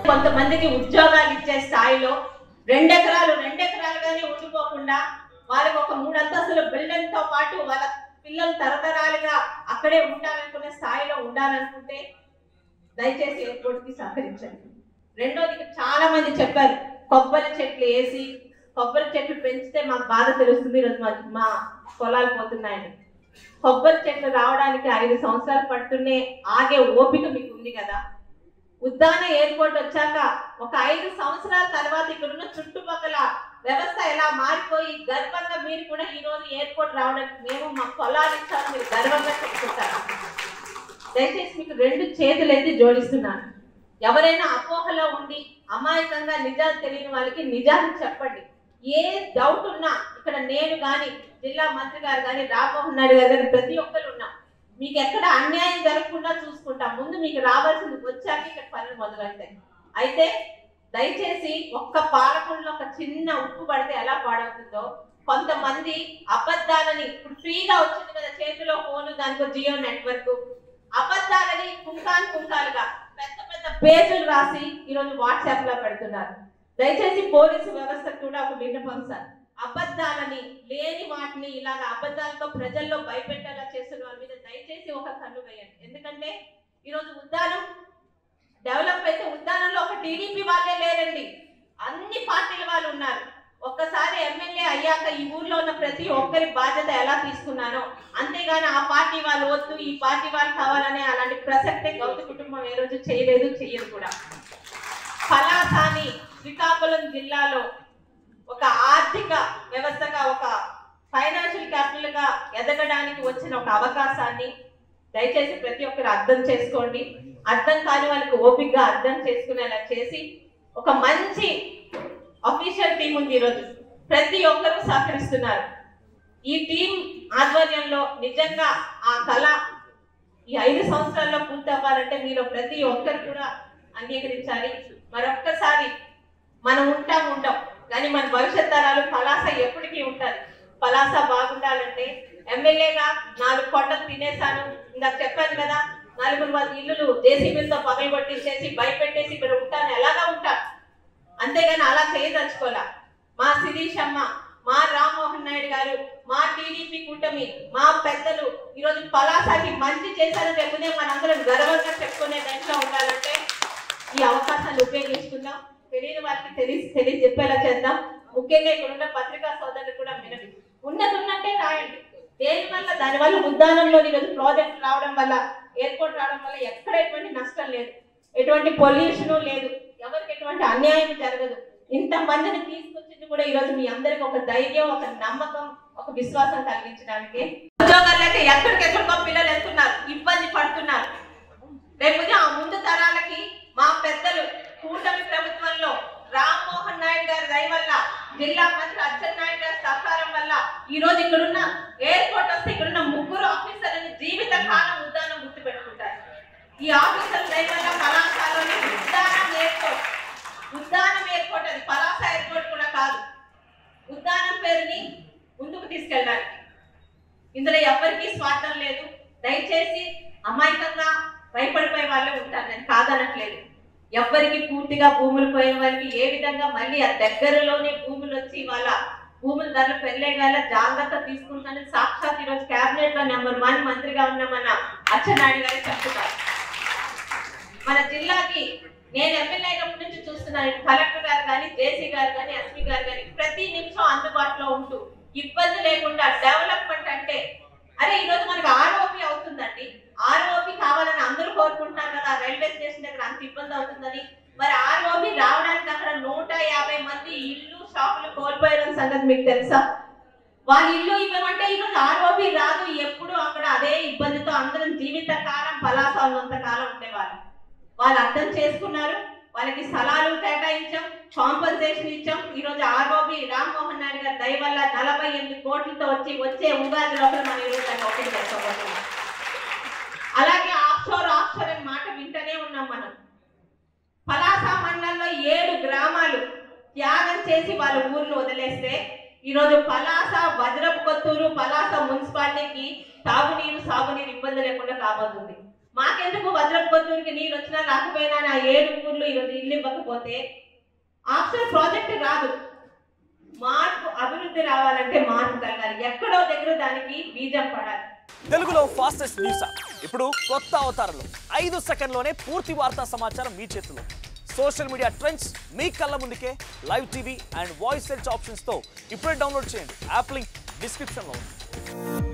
కొంతమందికి ఉద్యోగాలు ఇచ్చే స్థాయిలో 2 ఎకరాలుగానే ఉండిపోకుండా వాళ్ళకి ఒక 3 అంతస్తుల బిల్డింగ్ తో పాటు వాళ్ళ పిల్లలు తరతరాలుగా అక్కడే ఉండాలనుకునే స్థాయిలో ఉండాలనుకుంటే దయచేసి ఎయిర్పోర్ట్ కి సహకరించండి. రెండోది చాలా మంది చెప్పారు కొబ్బరి చెట్లు వేసి కొబ్బరి చెట్లు పెంచితే మాకు బాధ తెలుస్తుంది, ఈరోజు మా పొలాలు పోతున్నాయని. కొబ్బరి చెట్లు రావడానికి 5 సంవత్సరాలు పడుతూనే ఆగే ఓపిక మీకు ఉంది కదా. ఉద్దాన ఎయిర్పోర్ట్ వచ్చాక ఒక 5 సంవత్సరాల తర్వాత ఇక్కడున్న చుట్టుపక్కల వ్యవస్థ ఎలా మారిపోయి గర్వంగా మీరు కూడా ఈ రోజు ఎయిర్పోర్ట్ రావడానికి మేము మా పొలాలు ఇచ్చామని మీరు గర్వంగా చెప్పుకుంటారు. దయచేసి మీకు 2 చేతులు అయితే జోడిస్తున్నాను. ఎవరైనా అపోహలో ఉండి అమాయకంగా నిజాలు తెలియని వాళ్ళకి నిజాలు చెప్పండి. ఏ డౌట్ ఉన్నా ఇక్కడ నేను కానీ జిల్లా మంత్రి గారు కానీ రామ్మోహన్ నాయుడు గారు కానీ ప్రతి ఒక్కరు ఉన్నాం. మీకు ఎక్కడ అన్యాయం జరగకుండా చూసుకుంటాం. ముందు మీకు రావాల్సింది వచ్చాక ఇక్కడ పనులు మొదలవుతాయి. అయితే దయచేసి ఒక్క పాలకుల్లో ఒక చిన్న ఉప్పు పడితే ఎలా పాడవుతుందో కొంతమంది అబద్ధాలని ఇప్పుడు ఫ్రీగా వచ్చింది కదా చేతిలో ఫోను, దానికో జియో నెట్వర్క్, అబద్ధాలని కుంకాలుగా పెద్ద పెద్ద పేజీలు రాసి ఈరోజు వాట్సాప్ లో పెడుతున్నారు. దయచేసి పోలీసు వ్యవస్థ కూడా ఒక విన్నపం సార్, అబద్ధాలని లేని వాటిని ఇలాగ అబద్ధాలతో ప్రజల్లో భయపెట్టేలా చేస్తున్న వాళ్ళ మీద దయచేసి ఒక కన్ను వేయండి. ఎందుకంటే ఈరోజు ఉద్దానం డెవలప్ అయితే ఉద్దానంలో ఒక టీడీపీ వాళ్ళే లేరండి, అన్ని పార్టీల వాళ్ళు ఉన్నారు. ఒక్కసారి ఎమ్మెల్యే అయ్యాక ఈ ఊర్లో ఉన్న ప్రతి ఒక్కరి బాధ్యత ఎలా తీసుకున్నానో అంతేగాని ఆ పార్టీ వాళ్ళు వద్దు ఈ పార్టీ వాళ్ళు కావాలనే అలాంటి ప్రసక్తే గౌతు కుటుంబం ఏ రోజు చేయలేదు, చెయ్యరు కూడా. పలాసాని శ్రీకాకుళం జిల్లాలో ఒక ఆర్థిక వ్యవస్థగా ఒక ఫైనాన్షియల్ క్యాపిటల్ గా ఎదగడానికి వచ్చిన ఒక అవకాశాన్ని దయచేసి ప్రతి ఒక్కరు అర్థం చేసుకోండి. అర్థం కాని వాళ్ళకి ఓపికగా అర్థం చేసుకునేలా చేసి ఒక మంచి అఫీషియల్ టీం ఉంది. ఈరోజు ప్రతి ఒక్కరూ సహకరిస్తున్నారు. ఈ టీం ఆధ్వర్యంలో నిజంగా ఆ కళ ఈ 5 సంవత్సరాల్లో పూర్తి అవ్వాలంటే మీలో ప్రతి ఒక్కరు కూడా అంగీకరించాలి. మరొక్కసారి మనం ఉండం కానీ మన భవిష్యత్ తరాలు పలాస ఎప్పటికీ ఉంటారు. పలాస బాగుండాలంటే ఎమ్మెల్యేగా 4 కొండలు తినేసాను ఇందాక చెప్పాను కదా, 4 ఇల్లులు జేసీబీలతో పగలగొట్టించేసి భయపెట్టేసి ఇక్కడ ఉంటాను ఎలాగా ఉంటాను, అంతేగాని అలా చేయదలుచుకోలే. మా శిరీష్ అమ్మ, మా రామ్మోహన్ నాయుడు గారు, మా టీడీపీ కూటమి, మా పెద్దలు ఈరోజు పలాసాకి మంచి చేశారని చెప్పునే మనందరం గర్వంగా చెప్పుకునే దాంట్లో ఉండాలంటే ఈ అవకాశాన్ని ఉపయోగించుకుందాం. తెలియని వాళ్ళకి తెలియజెప్పేలా చేద్దాం. ముఖ్యంగా ఇక్కడ ఉన్న పత్రికా సోదరులు కూడా వినండి, ఉన్నట్టే రాయండి. దానివల్ల ఉద్దానంలో ఈరోజు ప్రాజెక్ట్ రావడం వల్ల ఎయిర్పోర్ట్ రావడం వల్ల ఎక్కడ ఎటువంటి నష్టం లేదు, ఎటువంటి పొల్యూషన్ లేదు, ఎవరికి ఎటువంటి అన్యాయం జరగదు. ఇంతమందిని తీసుకొచ్చింది కూడా ఈరోజు మీ అందరికి ఒక ధైర్యం, ఒక నమ్మకం, ఒక విశ్వాసం కలిగించడానికి. ఉద్యోగాలు లేక ఎక్కడికెక్కడికో పిల్లలు వెళ్తున్నారు, ఇబ్బంది పడుతున్నారు. రేపు ఆ ముందు తరాలకి మా పెద్దలు కూటమి ప్రభుత్వంలో రామ్మోహన్ నాయుడు గారి దయ వల్ల జిల్లా మంత్రి అచ్చెన్నాయుడు గారి సహకారం వల్ల ఈ రోజు ఇక్కడున్న ఎయిర్పోర్ట్ వస్తే ఇక్కడున్న 3 ఆఫీసర్లని జీవిత కాలం ఉద్దానం గుర్తుపెట్టుకుంటారు. ఈ ఆఫీసర్ల దయ వల్ల పలాసలోని ఉద్దానం ఎయిర్పోర్ట్ అది పలాస ఎయిర్పోర్ట్ కూడా కాదు, ఉద్దానం పేరుని ముందుకు తీసుకెళ్ళడానికి ఇందులో ఎవరికీ స్వార్థం లేదు. దయచేసి అమాయకంగా భయపడిపోయే వాళ్ళే ఉంటారు, నేను కాదనట్లేదు. ఎవరికి పూర్తిగా భూములు పోయిన వారికి ఏ విధంగా మళ్ళీ ఆ దగ్గరలోనే భూములు వచ్చి వాళ్ళ భూముల ధరలు పెరిగేలా జాగ్రత్త తీసుకుంటానని సాక్షాత్ ఈరోజు క్యాబినెట్ లో నెంబర్ 1 మంత్రిగా ఉన్న మన అచ్చెన్నాయుడు గారు చెప్తున్నారు. మన జిల్లాకి నేను ఎమ్మెల్యే అయినప్పటి నుంచి చూస్తున్నాను, కలెక్టర్ గారు కానీ, జేసీ గారు కానీ, ఎస్పీ గారు కానీ ప్రతి నిమిషం అందుబాటులో ఉంటూ ఇబ్బంది లేకుండా డెవలప్మెంట్ అంటే అరే ఈరోజు మనకు ఆర్ఓపి అవుతుందండి, ఆర్ఓపి కావాలని అందరూ కోరుకుంటున్నారు కదా, రైల్వే స్టేషన్ దగ్గర అంత ఇబ్బంది అవుతుందని. మరి ఆర్ఓపి రావడానికి అక్కడ 150 మంది ఇల్లు షాపులు కోల్పోయిన సంగతి మీకు తెలుసా? వాళ్ళ ఇల్లు ఇవ్వమంటే ఈరోజు ఆర్ఓపి రాదు, ఎప్పుడు అక్కడ అదే ఇబ్బందితో అందరం జీవిత కాలం పలాస ఉన్నంత కాలం ఉండేవాళ్ళు. వాళ్ళు అర్థం చేసుకున్నారు, వాళ్ళకి స్థలాలు కేటాయించాం, కాంపన్సేషన్ ఇచ్చాం. ఈరోజు ఆర్ఓపి రామ్మోహన్ నాయుడు గారి దయ వల్ల 48 కోట్లతో వచ్చే ఉగాది లోపల మనం ఈరోజు దాన్ని ఓపెన్ చేసుకోబోతున్నాం. అలాగే ఆఫ్షోర్ అనే మాట వింటనే ఉన్నాం మనం. పలాస మండలంలో 7 గ్రామాలు త్యాగం చేసి వాళ్ళ ఊర్లు వదిలేస్తే ఈరోజు పలాస, వజ్రపు కొత్తూరు, పలాస మున్సిపాలిటీకి తాగునీరు, సాగునీరు ఇబ్బంది లేకుండా కాబోతుంది. మాకెందుకు వజ్రపు కొత్తూరుకి నీరు వచ్చినా రాకపోయినా నా 7 ఊర్లు ఈరోజు ఇల్లు ఇవ్వకపోతే ఆఫ్టర్ ప్రాజెక్ట్ రాదు. మార్పు, అభివృద్ధి రావాలంటే మార్పు కలగాలి. ఎక్కడో దగ్గర దానికి బీజం పడాలి. తెలుగులో ఫాస్టెస్ట్ న్యూస్ ఇప్పుడు కొత్త అవతారంలో 5 సెకండ్లోనే పూర్తి వార్తా సమాచారం మీ చేతిలో. సోషల్ మీడియా ట్రెండ్స్ మీ కళ్ళ ముందుకే live TV and voice search ఆప్షన్స్తో ఇప్పుడే డౌన్లోడ్ చేయండి. యాప్ లింక్ డిస్క్రిప్షన్లో ఉంది.